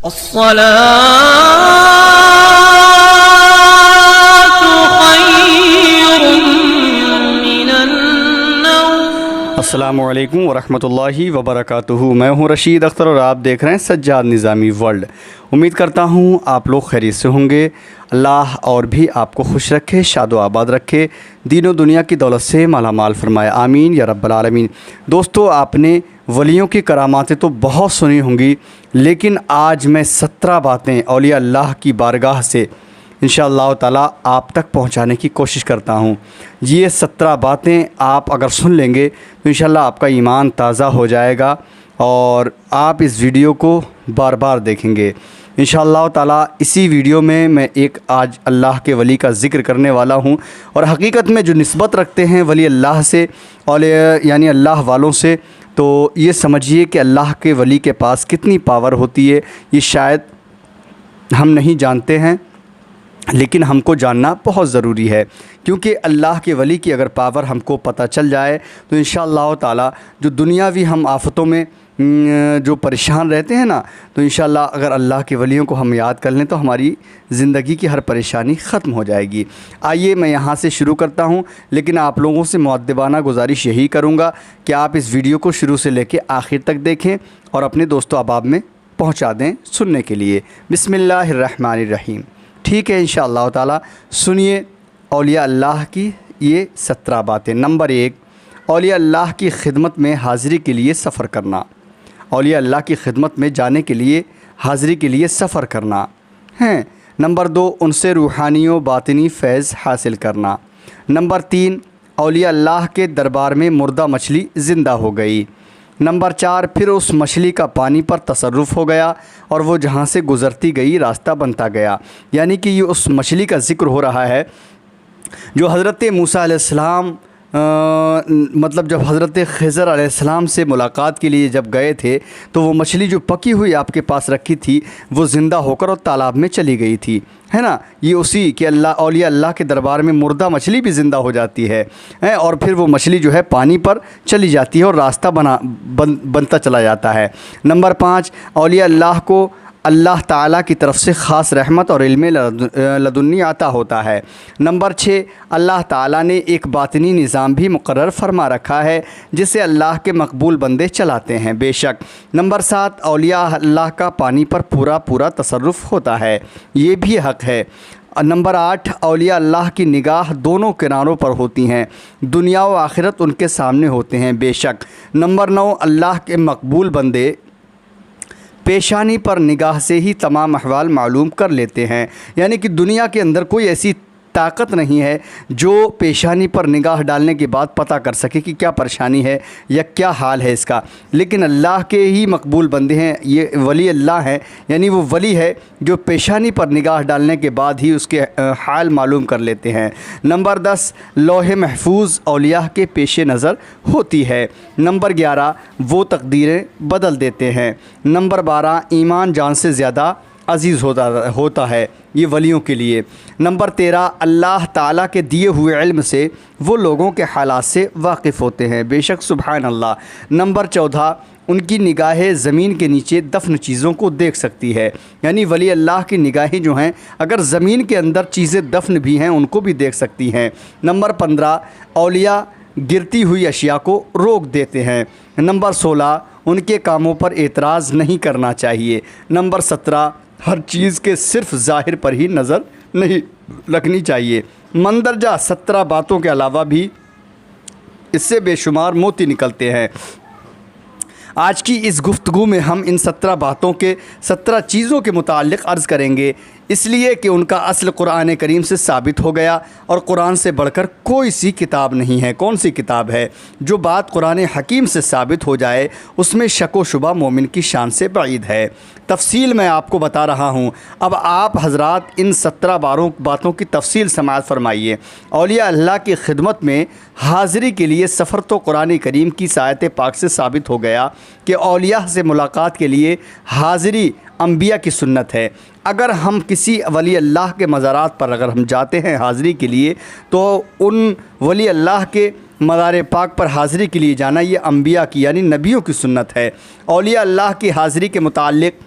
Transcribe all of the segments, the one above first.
السلام علیکم ورحمۃ اللہ وبرکاتہ۔ میں ہوں رشید اختر اور آپ دیکھ رہے ہیں سجاد نظامی ورلڈ۔ امید کرتا ہوں آپ لوگ خیریت سے ہوں گے۔ اللہ اور بھی آپ کو خوش رکھے، شاد و آباد رکھے، دین و دنیا کی دولت سے مالا مال فرمائے، آمین یا رب العالمین۔ دوستو، آپ نے ولیوں کی کراماتیں تو بہت سنی ہوں گی، لیکن آج میں 17 باتیں اولیاء اللہ کی بارگاہ سے انشاءاللہ تعالیٰ آپ تک پہنچانے کی کوشش کرتا ہوں۔ یہ 17 باتیں آپ اگر سن لیں گے تو انشاءاللہ آپ کا ایمان تازہ ہو جائے گا اور آپ اس ویڈیو کو بار بار دیکھیں گے انشاءاللہ تعالیٰ۔ اسی ویڈیو میں ایک آج اللہ کے ولی کا ذکر کرنے والا ہوں، اور حقیقت میں جو نسبت رکھتے ہیں ولی اللہ سے، یعنی اللہ والوں سے، تو یہ سمجھیے کہ اللہ کے ولی کے پاس کتنی پاور ہوتی ہے، یہ شاید ہم نہیں جانتے ہیں، لیکن ہم کو جاننا بہت ضروری ہے، کیونکہ اللہ کے ولی کی اگر پاور ہم کو پتہ چل جائے تو انشاءاللہ تعالیٰ جو دنیاوی ہم آفتوں میں جو پریشان رہتے ہیں نا، تو انشاءاللہ اگر اللہ کے ولیوں کو ہم یاد کر لیں تو ہماری زندگی کی ہر پریشانی ختم ہو جائے گی۔ آئیے میں یہاں سے شروع کرتا ہوں، لیکن آپ لوگوں سے مؤدبانہ گزارش یہی کروں گا کہ آپ اس ویڈیو کو شروع سے لے کے آخر تک دیکھیں اور اپنے دوست و احباب میں پہنچا دیں سننے کے لیے۔ بسم اللہ الرحمن الرحیم۔ ٹھیک ہے، انشاءاللہ تعالیٰ سنیے اولیاء اللہ کی یہ 17 باتیں۔ نمبر 1، اولیاء اللہ کی خدمت میں حاضری کے لیے سفر کرنا۔ اولیاء اللہ کی خدمت میں جانے کے لیے حاضری کے لیے سفر کرنا ہے۔ نمبر 2، ان سے روحانی و باطنی فیض حاصل کرنا۔ نمبر 3، اولیاء اللہ کے دربار میں مردہ مچھلی زندہ ہو گئی۔ نمبر 4، پھر اس مچھلی کا پانی پر تصرف ہو گیا اور وہ جہاں سے گزرتی گئی راستہ بنتا گیا۔ یعنی کہ یہ اس مچھلی کا ذکر ہو رہا ہے جو حضرت موسیٰ علیہ السلام مطلب جب حضرت خضر علیہ السلام سے ملاقات کے لیے جب گئے تھے تو وہ مچھلی جو پکی ہوئی آپ کے پاس رکھی تھی وہ زندہ ہو کر اور تالاب میں چلی گئی تھی، ہے نا۔ یہ اسی کہ اولیاء اللہ کے دربار میں مردہ مچھلی بھی زندہ ہو جاتی ہے اور پھر وہ مچھلی جو ہے پانی پر چلی جاتی ہے اور راستہ بنتا چلا جاتا ہے۔ نمبر 5، اولیاء اللہ کو اللہ تعالیٰ کی طرف سے خاص رحمت اور علم لدنی عطا ہوتا ہے۔ نمبر 6، اللہ تعالیٰ نے ایک باطنی نظام بھی مقرر فرما رکھا ہے جسے اللہ کے مقبول بندے چلاتے ہیں بے شک۔ نمبر 7، اولیاء اللہ کا پانی پر پورا تصرف ہوتا ہے، یہ بھی حق ہے۔ نمبر 8، اولیاء اللہ کی نگاہ دونوں کناروں پر ہوتی ہیں، دنیا و آخرت ان کے سامنے ہوتے ہیں بے شک۔ نمبر 9، اللہ کے مقبول بندے پیشانی پر نگاہ سے ہی تمام احوال معلوم کر لیتے ہیں، یعنی کہ دنیا کے اندر کوئی ایسی طاقت نہیں ہے جو پیشانی پر نگاہ ڈالنے کے بعد پتہ کر سکے کہ کیا پریشانی ہے یا کیا حال ہے اس کا، لیکن اللہ کے ہی مقبول بندے ہیں، یہ ولی اللہ ہیں، یعنی وہ ولی ہے جو پیشانی پر نگاہ ڈالنے کے بعد ہی اس کے حال معلوم کر لیتے ہیں۔ نمبر 10، لوح محفوظ اولیاء کے پیش نظر ہوتی ہے۔ نمبر 11، وہ تقدیریں بدل دیتے ہیں۔ نمبر 12، ایمان جان سے زیادہ عزیز ہوتا ہے یہ ولیوں کے لیے۔ نمبر 13، اللہ تعالیٰ کے دیے ہوئے علم سے وہ لوگوں کے حالات سے واقف ہوتے ہیں بے شک، سبحان اللہ۔ نمبر 14، ان کی نگاہیں زمین کے نیچے دفن چیزوں کو دیکھ سکتی ہے، یعنی ولی اللہ کی نگاہیں جو ہیں اگر زمین کے اندر چیزیں دفن بھی ہیں ان کو بھی دیکھ سکتی ہیں۔ نمبر 15، اولیاء گرتی ہوئی اشیاء کو روک دیتے ہیں۔ نمبر 16، ان کے کاموں پر اعتراض نہیں کرنا چاہیے۔ نمبر 17، ہر چیز کے صرف ظاہر پر ہی نظر نہیں رکھنی چاہیے۔ مندرجہ 17 باتوں کے علاوہ بھی اس سے بے شمار موتی نکلتے ہیں۔ آج کی اس گفتگو میں ہم ان 17 باتوں کے 17 چیزوں کے متعلق عرض کریں گے، اس لیے کہ ان کا اصل قرآن کریم سے ثابت ہو گیا، اور قرآن سے بڑھ کر کوئی سی کتاب نہیں ہے۔ کون سی کتاب ہے؟ جو بات قرآن حکیم سے ثابت ہو جائے اس میں شک و شبہ مومن کی شان سے بعید ہے۔ تفصیل میں آپ کو بتا رہا ہوں، اب آپ حضرات ان 17 باتوں کی تفصیل سماعت فرمائیے۔ اولیاء اللہ کی خدمت میں حاضری کے لیے سفر تو قرآن کریم کی آیت پاک سے ثابت ہو گیا کہ اولیاء سے ملاقات کے لیے حاضری انبیاء کی سنت ہے۔ اگر ہم کسی ولی اللہ کے مزارات پر اگر ہم جاتے ہیں حاضری کے لیے تو ان ولی اللہ کے مزار پاک پر حاضری کے لیے جانا یہ انبیاء کی یعنی نبیوں کی سنت ہے۔ اولیاء اللہ کی حاضری کے متعلق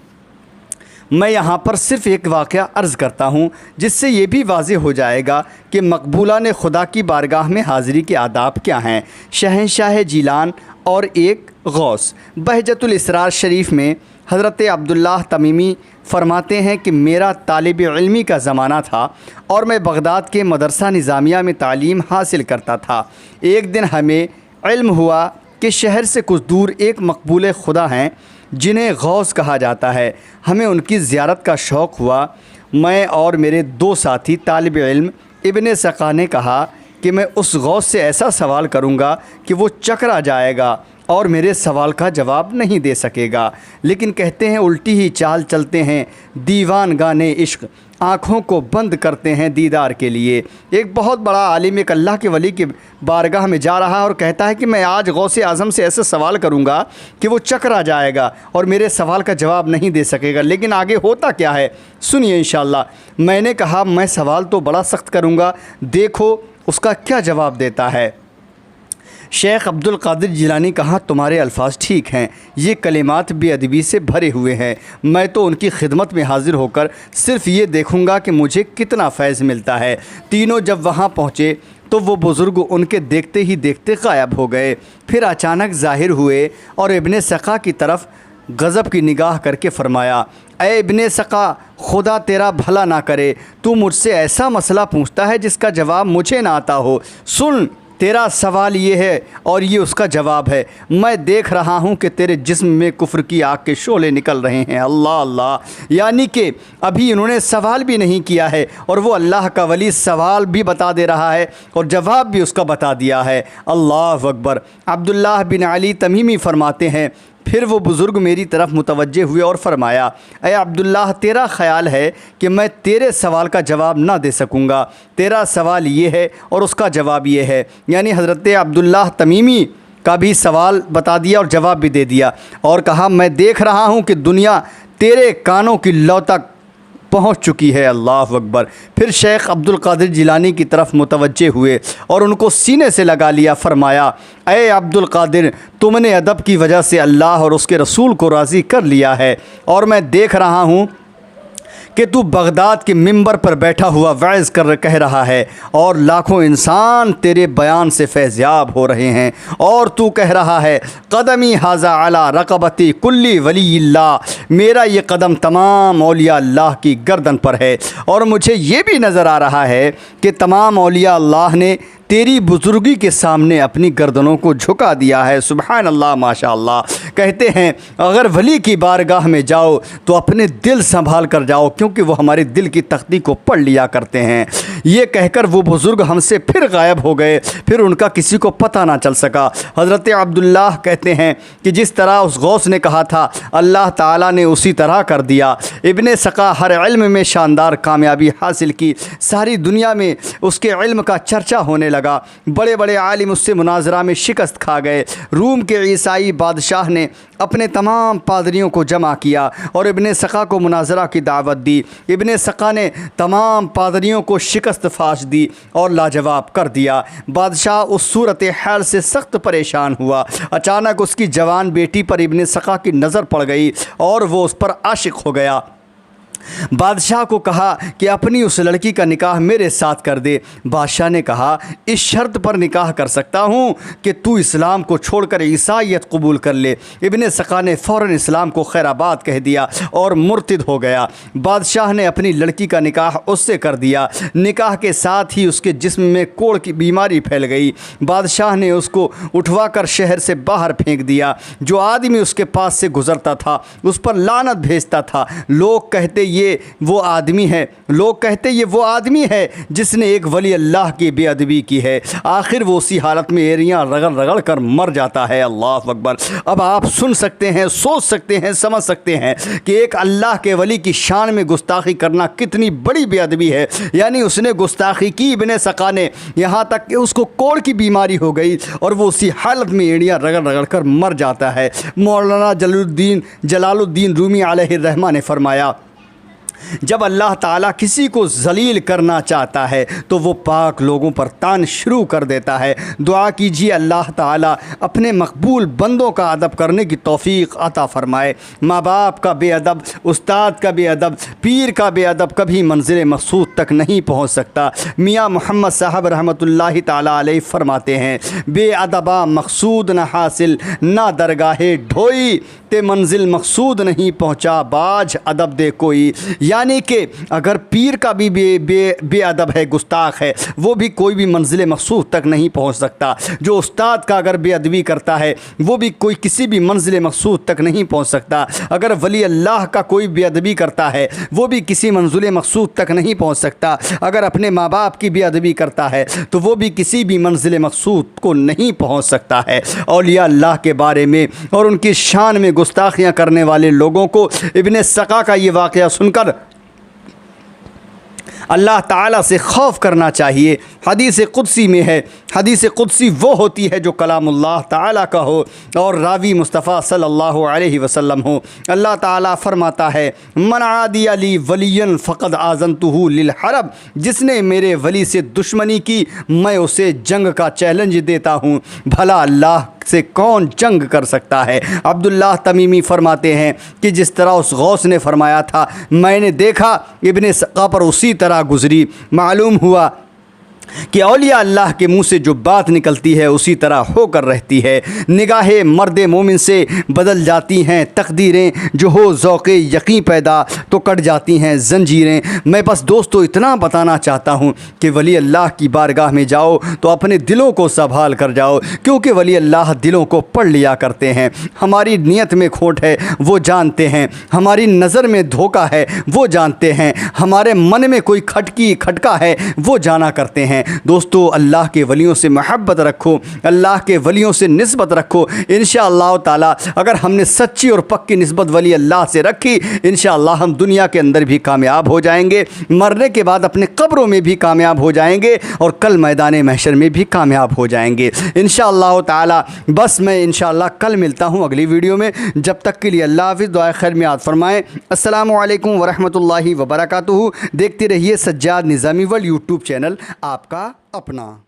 میں یہاں پر صرف ایک واقعہ عرض کرتا ہوں جس سے یہ بھی واضح ہو جائے گا کہ مقبولان خدا کی بارگاہ میں حاضری کے آداب کیا ہیں۔ شہنشاہ جیلان اور ایک غوث۔ بہجت الاسرار شریف میں حضرت عبداللہ تمیمی فرماتے ہیں کہ میرا طالب علمی کا زمانہ تھا اور میں بغداد کے مدرسہ نظامیہ میں تعلیم حاصل کرتا تھا۔ ایک دن ہمیں علم ہوا کہ شہر سے کچھ دور ایک مقبول خدا ہیں جنہیں غوث کہا جاتا ہے۔ ہمیں ان کی زیارت کا شوق ہوا۔ میں اور میرے دو ساتھی طالب علم ابن سقا نے کہا کہ میں اس غوث سے ایسا سوال کروں گا کہ وہ چکرا جائے گا اور میرے سوال کا جواب نہیں دے سکے گا، لیکن کہتے ہیں الٹی ہی چال چلتے ہیں دیوان گانے عشق، آنکھوں کو بند کرتے ہیں دیدار کے لیے۔ ایک بہت بڑا عالم ایک اللہ کے ولی کی بارگاہ میں جا رہا ہے اور کہتا ہے کہ میں آج غوث اعظم سے ایسے سوال کروں گا کہ وہ چکرا جائے گا اور میرے سوال کا جواب نہیں دے سکے گا، لیکن آگے ہوتا کیا ہے سنیے انشاءاللہ۔ میں نے کہا میں سوال تو بڑا سخت کروں گا، دیکھو اس کا کیا جواب دیتا ہے۔ شیخ عبد القادر جیلانی کہا تمہارے الفاظ ٹھیک ہیں، یہ کلمات بے ادبی سے بھرے ہوئے ہیں، میں تو ان کی خدمت میں حاضر ہو کر صرف یہ دیکھوں گا کہ مجھے کتنا فیض ملتا ہے۔ تینوں جب وہاں پہنچے تو وہ بزرگ ان کے دیکھتے ہی دیکھتے غائب ہو گئے، پھر اچانک ظاہر ہوئے اور ابن سقا کی طرف غضب کی نگاہ کر کے فرمایا، اے ابن سقا، خدا تیرا بھلا نہ کرے، تو مجھ سے ایسا مسئلہ پوچھتا ہے جس کا جواب مجھے نہ آتا ہو۔ سن، تیرا سوال یہ ہے اور یہ اس کا جواب ہے۔ میں دیکھ رہا ہوں کہ تیرے جسم میں کفر کی آگ کے شعلے نکل رہے ہیں۔ اللہ اللہ، یعنی کہ ابھی انہوں نے سوال بھی نہیں کیا ہے اور وہ اللہ کا ولی سوال بھی بتا دے رہا ہے اور جواب بھی اس کا بتا دیا ہے۔ اللہ اکبر۔ عبداللہ بن علی تمیمی فرماتے ہیں پھر وہ بزرگ میری طرف متوجہ ہوئے اور فرمایا، اے عبداللہ، تیرا خیال ہے کہ میں تیرے سوال کا جواب نہ دے سکوں گا، تیرا سوال یہ ہے اور اس کا جواب یہ ہے۔ یعنی حضرت عبداللہ تمیمی کا بھی سوال بتا دیا اور جواب بھی دے دیا اور کہا میں دیکھ رہا ہوں کہ دنیا تیرے کانوں کی لو تک پہنچ چکی ہے۔ اللہ اکبر۔ پھر شیخ عبد القادر جیلانی کی طرف متوجہ ہوئے اور ان کو سینے سے لگا لیا، فرمایا، اے عبد القادر، تم نے ادب کی وجہ سے اللہ اور اس کے رسول کو راضی کر لیا ہے اور میں دیکھ رہا ہوں کہ تو بغداد کے منبر پر بیٹھا ہوا وعظ کہہ رہا ہے اور لاکھوں انسان تیرے بیان سے فیضیاب ہو رہے ہیں اور تو کہہ رہا ہے قدمی ھذا علی رقبتی کلی ولی اللہ، میرا یہ قدم تمام اولیاء اللہ کی گردن پر ہے اور مجھے یہ بھی نظر آ رہا ہے کہ تمام اولیاء اللہ نے تیری بزرگی کے سامنے اپنی گردنوں کو جھکا دیا ہے۔ سبحان اللہ، ماشاء اللہ۔ کہتے ہیں اگر ولی کی بارگاہ میں جاؤ تو اپنے دل سنبھال کر جاؤ کیونکہ وہ ہمارے دل کی تختی کو پڑھ لیا کرتے ہیں۔ یہ کہہ کر وہ بزرگ ہم سے پھر غائب ہو گئے، پھر ان کا کسی کو پتہ نہ چل سکا۔ حضرت عبداللہ کہتے ہیں کہ جس طرح اس غوث نے کہا تھا اللہ تعالیٰ نے اسی طرح کر دیا۔ ابن سقا ہر علم میں شاندار کامیابی حاصل کی، ساری دنیا میں اس کے علم کا چرچا ہونے لگا، بڑے بڑے عالم اس سے مناظرہ میں شکست کھا گئے۔ روم کے عیسائی بادشاہ نے اپنے تمام پادریوں کو جمع کیا اور ابن سقا کو مناظرہ کی دعوت دی۔ ابن سقا نے تمام پادریوں کو شکست فاش دی اور لاجواب کر دیا۔ بادشاہ اس صورتحال سے سخت پریشان ہوا۔ اچانک اس کی جوان بیٹی پر ابن سقا کی نظر پڑ گئی اور وہ اس پر عاشق ہو گیا۔ بادشاہ کو کہا کہ اپنی اس لڑکی کا نکاح میرے ساتھ کر دے۔ بادشاہ نے کہا اس شرط پر نکاح کر سکتا ہوں کہ تو اسلام کو چھوڑ کر عیسائیت قبول کر لے۔ ابن سقا نے فوراً اسلام کو خیر آباد کہہ دیا اور مرتد ہو گیا۔ بادشاہ نے اپنی لڑکی کا نکاح اس سے کر دیا۔ نکاح کے ساتھ ہی اس کے جسم میں کوڑ کی بیماری پھیل گئی۔ بادشاہ نے اس کو اٹھوا کر شہر سے باہر پھینک دیا۔ جو آدمی اس کے پاس سے گزرتا تھا اس پر لعنت بھیجتا تھا۔ لوگ کہتے یہ وہ آدمی ہے جس نے ایک ولی اللہ کی بے ادبی کی ہے۔ آخر وہ اسی حالت میں ایریاں رگڑ رگڑ کر مر جاتا ہے۔ اللہ اکبر۔ اب آپ سن سکتے ہیں، سوچ سکتے ہیں، سمجھ سکتے ہیں کہ ایک اللہ کے ولی کی شان میں گستاخی کرنا کتنی بڑی بے ادبی ہے۔ یعنی اس نے گستاخی کی ابن سقا نے، یہاں تک کہ اس کو کوڑ کی بیماری ہو گئی اور وہ اسی حالت میں ایڑیاں رگڑ رگڑ کر مر جاتا ہے۔ مولانا جلال الدین رومی علیہ الرحمہ نے فرمایا جب اللہ تعالیٰ کسی کو ذلیل کرنا چاہتا ہے تو وہ پاک لوگوں پر تان شروع کر دیتا ہے۔ دعا کیجیے اللہ تعالیٰ اپنے مقبول بندوں کا ادب کرنے کی توفیق عطا فرمائے۔ ماں باپ کا بے ادب، استاد کا بے ادب، پیر کا بے ادب کبھی منزل مقصود تک نہیں پہنچ سکتا۔ میاں محمد صاحب رحمۃ اللہ تعالیٰ علیہ فرماتے ہیں، بے ادبا مقصود نہ حاصل، نہ درگاہ ڈھوئی تے منزل مقصود نہیں پہنچا، باج ادب دے کوئی۔ یعنی کہ اگر پیر کا بھی بے ادب ہے، گستاخ ہے، وہ بھی کوئی بھی منزل مقصود تک نہیں پہنچ سکتا۔ جو استاد کا اگر بے ادبی کرتا ہے وہ بھی کوئی کسی بھی منزل مقصود تک نہیں پہنچ سکتا۔ اگر ولی اللہ کا کوئی بے ادبی کرتا ہے وہ بھی کسی منزل مقصود تک نہیں پہنچ سکتا۔ اگر اپنے ماں باپ کی بے ادبی کرتا ہے تو وہ بھی کسی بھی منزل مقصود کو نہیں پہنچ سکتا ہے۔ اولیاء اللہ کے بارے میں اور ان کی شان میں گستاخیاں کرنے والے لوگوں کو ابن سقا کا یہ واقعہ سن کر اللہ تعالیٰ سے خوف کرنا چاہیے۔ حدیث قدسی میں ہے، حدیث قدسی وہ ہوتی ہے جو کلام اللہ تعالیٰ کا ہو اور راوی مصطفیٰ صلی اللہ علیہ وسلم ہو۔ اللہ تعالیٰ فرماتا ہے، من عادی علی ولی فقد آذنتہ للحرب، جس نے میرے ولی سے دشمنی کی میں اسے جنگ کا چیلنج دیتا ہوں۔ بھلا اللہ سے کون جنگ کر سکتا ہے؟ عبداللہ تمیمی فرماتے ہیں کہ جس طرح اس غوث نے فرمایا تھا، میں نے دیکھا ابن سقا پر اسی طرح گزری۔ معلوم ہوا کہ اولیاء اللہ کے منہ سے جو بات نکلتی ہے اسی طرح ہو کر رہتی ہے۔ نگاہ مرد مومن سے بدل جاتی ہیں تقدیریں، جو ہو ذوق یقین پیدا تو کٹ جاتی ہیں زنجیریں۔ میں بس دوستو اتنا بتانا چاہتا ہوں کہ ولی اللہ کی بارگاہ میں جاؤ تو اپنے دلوں کو سنبھال کر جاؤ، کیونکہ ولی اللہ دلوں کو پڑھ لیا کرتے ہیں۔ ہماری نیت میں کھوٹ ہے وہ جانتے ہیں، ہماری نظر میں دھوکہ ہے وہ جانتے ہیں، ہمارے من میں کوئی کھٹکا ہے وہ جانا کرتے ہیں۔ دوستو اللہ کے ولیوں سے محبت رکھو، اللہ کے ولیوں سے نسبت رکھو۔ انشاءاللہ تعالی اگر ہم نے سچی اور پکی نسبت ولی اللہ سے رکھی، انشاءاللہ ہم دنیا کے اندر بھی کامیاب ہو جائیں گے، مرنے کے بعد اپنے قبروں میں بھی کامیاب ہو جائیں گے، اور کل میدان محشر میں بھی کامیاب ہو جائیں گے انشاءاللہ تعالی۔ بس میں انشاءاللہ کل ملتا ہوں اگلی ویڈیو میں، جب تک کے لیے اللہ حافظ، دعائے خیر میں یاد فرمائیں۔ السلام علیکم ورحمۃ اللہ وبرکاتہ۔ دیکھتے رہیے سجاد نظامی ورلڈ یوٹیوب چینل، آپ کا اپنا۔